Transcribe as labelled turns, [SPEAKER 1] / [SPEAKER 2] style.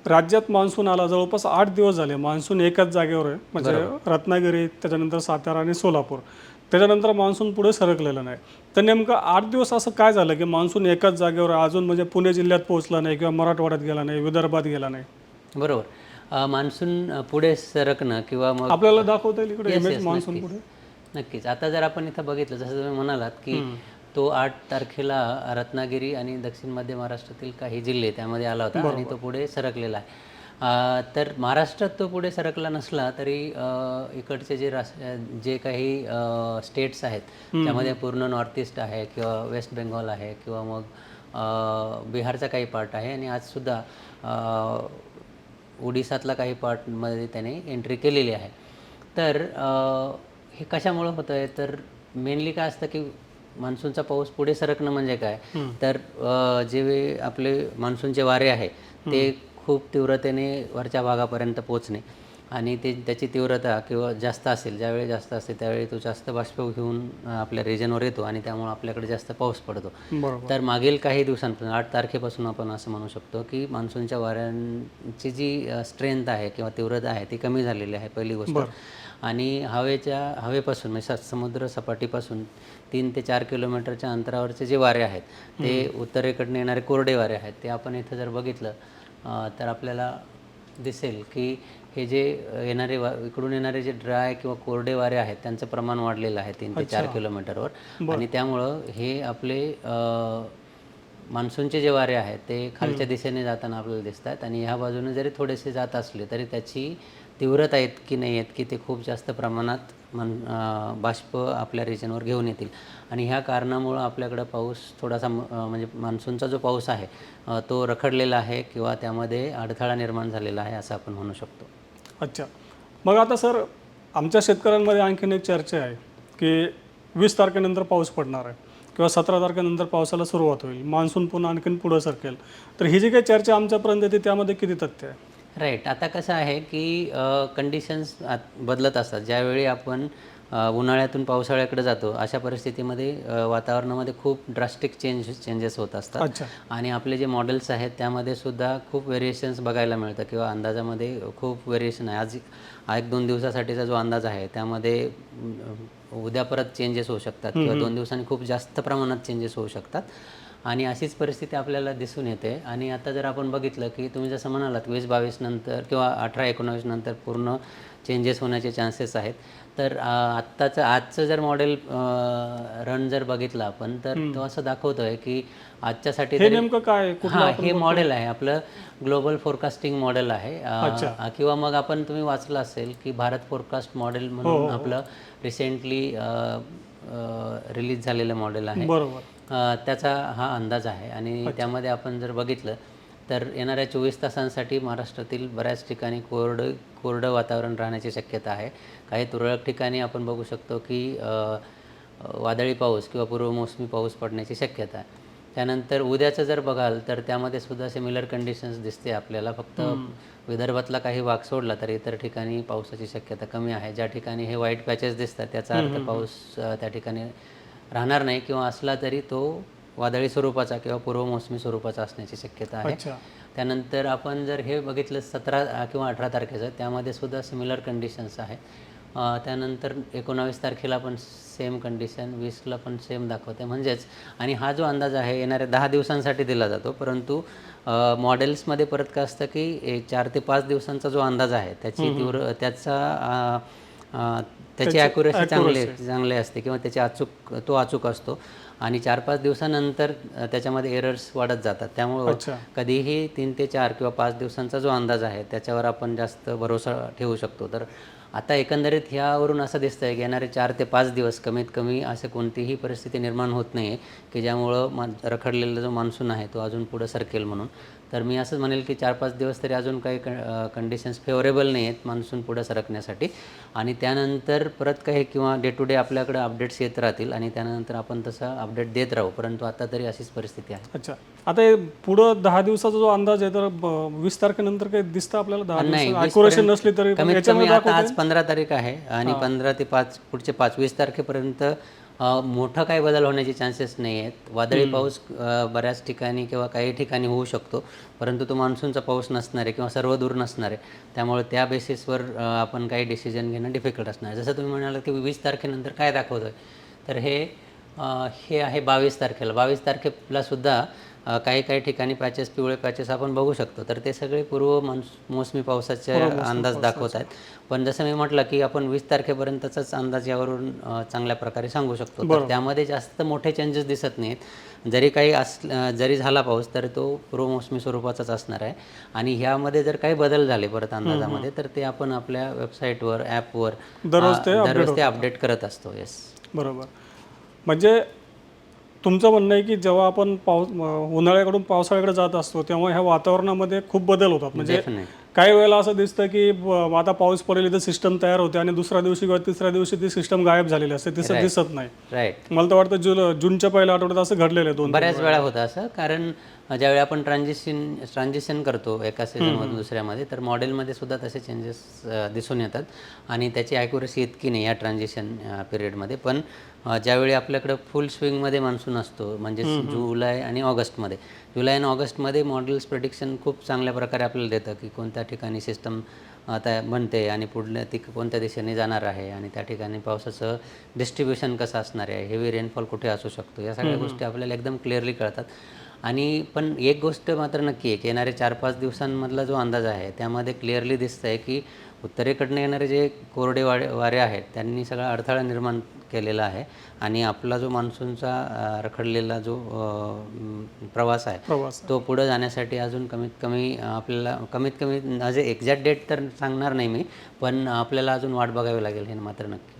[SPEAKER 1] राज्यात मान्सून आला जवळपास 8 दिवस झाले. मान्सून एकाच जागेवर आहे, म्हणजे रत्नागिरी, त्याच्यानंतर सातारा आणि सोलापूर. त्याच्यानंतर मान्सून पुढे सरकलेलं नाही. तर नेमकं 8 दिवस असं काय झालं की मान्सून एकाच जागेवर आहे, अजून म्हणजे पुणे जिल्ह्यात पोहोचला नाही किंवा मराठवाड्यात गेला नाही, विदर्भात गेला नाही?
[SPEAKER 2] बरोबर. मान्सून पुढे सरकणं किंवा मग
[SPEAKER 1] आपल्याला दाखवता येईल इकडे
[SPEAKER 2] येस
[SPEAKER 1] इमेज
[SPEAKER 2] येस
[SPEAKER 1] मान्सून
[SPEAKER 2] नक्कीच
[SPEAKER 1] पुढे?
[SPEAKER 2] नक्कीच. आता जर आपण इथं बघितलं, जसं तुम्ही म्हणालात की तो 8 तारखेला रत्नागिरी आणि दक्षिण मध्य महाराष्ट्रातील काही जिल्हे त्यामध्ये आला होता आणि तो पुढे सरकलेला आहे. तर महाराष्ट्रात तो पुढे सरकला नसला तरी इकडचे जे काही स्टेट्स आहेत त्यामध्ये पूर्ण नॉर्थ ईस्ट आहे किंवा वेस्ट बेंगॉल आहे किंवा मग बिहारचा काही पार्ट आहे आणि आजसुद्धा ओडिसातला काही पार्टमध्ये त्याने एंट्री केलेली आहे. तर हे कशामुळं होतं आहे, तर मेनली काय असतं की मान्सूनचा पाऊस पुढे सरकणं म्हणजे काय, तर जे आपले मान्सूनचे वारे आहे ते खूप तीव्रतेने वरच्या भागापर्यंत पोचणे आणि त्याची तीव्रता किंवा जास्त असेल, ज्यावेळी जास्त असते त्यावेळी तो जास्त बाष्प घेऊन आपल्या रिजनवर येतो आणि त्यामुळे आपल्याकडे जास्त पाऊस पडतो. तर मागील काही दिवसांपासून 8 तारखेपासून आपण असं म्हणू शकतो की मान्सूनच्या वाऱ्यांची जी स्ट्रेंथ आहे किंवा तीव्रता आहे ती कमी झालेली आहे, पहिली गोष्ट. आणि हवेपासून म्हणजे समुद्र सपाटीपासून 3 ते 4 किलोमीटरच्या अंतरावरचे जे वारे आहेत ते उत्तरेकडून येणारे कोरडे वारे आहेत. ते आपण इथं जर बघितलं तर आपल्याला दिसेल की हे जे इकडून येणारे जे ड्राय किंवा कोरडे वारे आहेत त्यांचं प्रमाण वाढलेलं आहे 3 ते 4 किलोमीटरवर आणि त्यामुळं हे आपले मान्सूनचे जे वारे आहेत ते खालच्या दिशेने जाताना आपल्याला दिसत आहेत आणि ह्या बाजूने जरी थोडेसे जात असले तरी त्याची तीव्रता इतकी नाही आहेत की ते खूप जास्त प्रमाणात बाष्प आपल्या रिजनवर घेऊन येतील आणि ह्या कारणामुळं आपल्याकडं पाऊस थोडासा म्हणजे मान्सूनचा जो पाऊस आहे तो रखडलेला आहे किंवा त्यामध्ये अडथळा निर्माण झालेला आहे असं आपण म्हणू शकतो.
[SPEAKER 1] अच्छा. मग आता सर, आमच्या शेतकऱ्यांमध्ये आणखीन एक चर्चा आहे की 20 तारखेनंतर पाऊस पडणार आहे किंवा 17 तारखेनंतर पावसाला सुरुवात होईल, मान्सून पुन्हा आणखीन पुढं सरकेल. तर ही जी काही चर्चा आमच्यापर्यंत येते त्यामध्ये किती तथ्य आहे?
[SPEAKER 2] राईट. आता कसं आहे की कंडिशन्स बदलत असतात. ज्यावेळी आपण उन्हाळ्यातून पावसाळ्याकडे जातो अशा परिस्थितीमध्ये वातावरणामध्ये खूप ड्रास्टिक चेंजेस होत असतात आणि आपले जे मॉडेल्स आहेत त्यामध्ये सुद्धा खूप व्हेरिएशन्स बघायला मिळतं किंवा अंदाजामध्ये खूप व्हेरिएशन आहे. आज 1-2 दिवसासाठीचा जो अंदाज आहे त्यामध्ये उद्या परत चेंजेस होऊ शकतात किंवा 2 दिवसांनी खूप जास्त प्रमाणात चेंजेस होऊ शकतात आणि अशीच परिस्थिती आपल्याला दिसून येते. आणि आता जर आपण बघितलं की तुम्ही जसं म्हणालात 20-22 नंतर किंवा 18-19 नंतर पूर्ण चेंजेस होण्याचे चान्सेस आहेत. तर आजचं जर मॉडेल रन जर बघितलं आपण तर तो असं दाखवतो आहे की आजच्यासाठी
[SPEAKER 1] नेमकं काय?
[SPEAKER 2] हे मॉडेल आहे आपलं ग्लोबल फोरकास्टिंग मॉडेल आहे किंवा मग तुम्ही वाचलं असेल की भारत फोरकास्ट मॉडेल म्हणून आपलं रिसेंटली रिलीज झालेलं मॉडेल आहे. त्याचा हा अंदाज आहे आणि त्यामध्ये आपण जर बघितलं तर येणाऱ्या 24 तासांसाठी महाराष्ट्रातील बऱ्याच ठिकाणी कोरडं वातावरण राहण्याची शक्यता आहे. काही तुरळक ठिकाणी आपण बघू शकतो की वादळी पाऊस किंवा पूर्वमोसमी पाऊस पडण्याची शक्यता आहे. त्यानंतर उद्याचं जर बघाल तर त्यामध्ये सुद्धा सिमिलर कंडिशन्स दिसते आपल्याला. फक्त विदर्भातला काही भाग सोडला तर इतर ठिकाणी पावसाची शक्यता कमी आहे. ज्या ठिकाणी हे व्हाईट पॅचेस दिसतात त्याचा अर्थ पाऊस त्या ठिकाणी राहणार नाही किंवा असला तरी तो वादळी स्वरूपाचा किंवा पूर्वमोसमी स्वरूपाचा असण्याची शक्यता आहे. त्यानंतर आपण जर हे बघितलं 17 किंवा 18 तारखेचं त्यामध्ये सुद्धा सिमिलर कंडिशन्स आहे. त्यानंतर 19 तारखेला पण सेम कंडिशन, 20ला पण सेम दाखवते म्हणजेच. आणि हा जो अंदाज आहे येणाऱ्या 10 दिवसांसाठी दिला जातो, परंतु मॉडेल्समध्ये परत काय असतं की 4 ते 5 दिवसांचा जो अंदाज आहे त्याची ॲक्युरेसी चांगली असते किंवा तो अचूक असतो आणि 4-5 दिवसानंतर त्याच्यामध्ये एरर्स वाढत जातात. त्यामुळं कधीही 3 ते 4 किंवा 5 दिवसांचा जो अंदाज आहे त्याच्यावर आपण जास्त भरोसा ठेवू शकतो. तर आता एकंदरीत ह्यावरून असं दिसतं आहे की येणारे 4 ते 5 दिवस कमीत कमी असं कोणतीही परिस्थिती निर्माण होत नाही आहे की ज्यामुळं रखडलेला जो मान्सून आहे तो अजून पुढं सरकेल म्हणून. तर मी असं म्हणेल की 4-5 दिवस तरी अजून काही कंडिशन्स फेवरेबल नाही आहेत मान्सून पुढं सरकण्यासाठी आणि त्यानंतर परत काही किंवा डे टू डे आपल्याकडे अपडेट्स येत राहतील आणि त्यानंतर आपण तसं अपडेट देत राहू. परंतु आता तरी अशीच परिस्थिती आहे.
[SPEAKER 1] अच्छा. आता पुढं 10 दिवसाचा जो अंदाज आहे तर 20 तारखेनंतर काही दिसतं आपल्याला? 10 दिवस ॲक्युरेसी नसली तरी
[SPEAKER 2] कमीत कमी आता आज 15 तारीख आहे आणि 15 ते 5 पुढचे 20 तारखेपर्यंत मोठं काही बदल होण्याचे चान्सेस नाही आहेत. वादळी पाऊस बऱ्याच ठिकाणी किंवा काही ठिकाणी होऊ शकतो, परंतु तो मान्सूनचा पाऊस नसणार आहे किंवा सर्व दूर नसणार आहे. त्यामुळे त्या बेसिसवर आपण काही डिसिजन घेणं डिफिकल्ट असणार आहे. जसं तुम्ही म्हणालात की 20 तारखेनंतर काय दाखवतं आहे, तर हे आहे 22 तारखेला. 22 तारखेला सुद्धा काही काही ठिकाणी पॅचेस, पिवळे पॅचेस आपण बघू शकतो. तर ते सगळे मोसमी पावसाचे अंदाज दाखवत आहेत. पण जसं मी म्हटलं की आपण 20 तारखेपर्यंतचाच अंदाज यावरून चांगल्या प्रकारे सांगू शकतो. तर त्यामध्ये जास्त मोठे चेंजेस दिसत नाहीत. जरी काही जरी झाला पाऊस तर तो पूर्वमोसमी स्वरूपाचाच असणार आहे. आणि ह्यामध्ये जर काही बदल झाले परत अंदाजामध्ये तर ते आपण आपल्या वेबसाईटवर, ॲपवर दररोज ते अपडेट करत असतो. येस,
[SPEAKER 1] बरोबर. म्हणजे तुमचं म्हणणं आहे की जेव्हा आपण उन्हाळ्याकडून पावसाळ्याकडे जात असतो तेव्हा ह्या वातावरणामध्ये खूप बदल होतात. म्हणजे काही वेळेला असं दिसतं की आता पाऊस पडेल, इथं सिस्टम तयार होते आणि दुसऱ्या दिवशी किंवा तिसऱ्या दिवशी ती सिस्टम गायब झालेली असते, तिसं दिसत नाही.
[SPEAKER 2] राईट.
[SPEAKER 1] मला तर वाटतं जूनच्या पहिल्या आठवड्यात असं घडलेलं आहे
[SPEAKER 2] बऱ्याच वेळा होतं असं. कारण ज्यावेळी आपण ट्रान्झिशन करतो एका सीझनमधून दुसऱ्यामध्ये, तर मॉडेलमध्ये सुद्धा तसे चेंजेस दिसून येतात आणि त्याची ॲक्युरसी इतकी नाही या ट्रान्झिशन पिरियडमध्ये. पण ज्यावेळी आपल्याकडं फुल स्विंगमध्ये मान्सून असतो, म्हणजे जुलै आणि ऑगस्टमध्ये, जुलै आणि ऑगस्टमध्ये मॉडेल्स प्रेडिक्शन खूप चांगल्या प्रकारे आपल्याला देतं की कोणत्या ठिकाणी सिस्टम आता बनते आणि पुढल्या कोणत्या दिशेने जाणार आहे आणि त्या ठिकाणी पावसाचं डिस्ट्रीब्युशन कसं असणार आहे, हेवी रेनफॉल कुठे असू शकतो, या सगळ्या गोष्टी आपल्याला एकदम क्लिअरली कळतात. आणि पण एक गोष्ट मात्र नक्की आहे की येणारे 4-5 दिवसांमधला जो अंदाज आहे त्यामध्ये क्लिअरली दिसतं आहे की उत्तरेकडनं येणारे जे कोरडे वारे आहेत त्यांनी सगळा अडथळा निर्माण केलेला आहे आणि आपला जो मान्सूनचा रखडलेला जो प्रवास आहे तो पुढं जाण्यासाठी अजून आपल्याला कमीत कमी एक्झॅक्ट डेट तर सांगणार नाही मी, पण आपल्याला अजून वाट बघावी लागेल हे मात्र नक्की.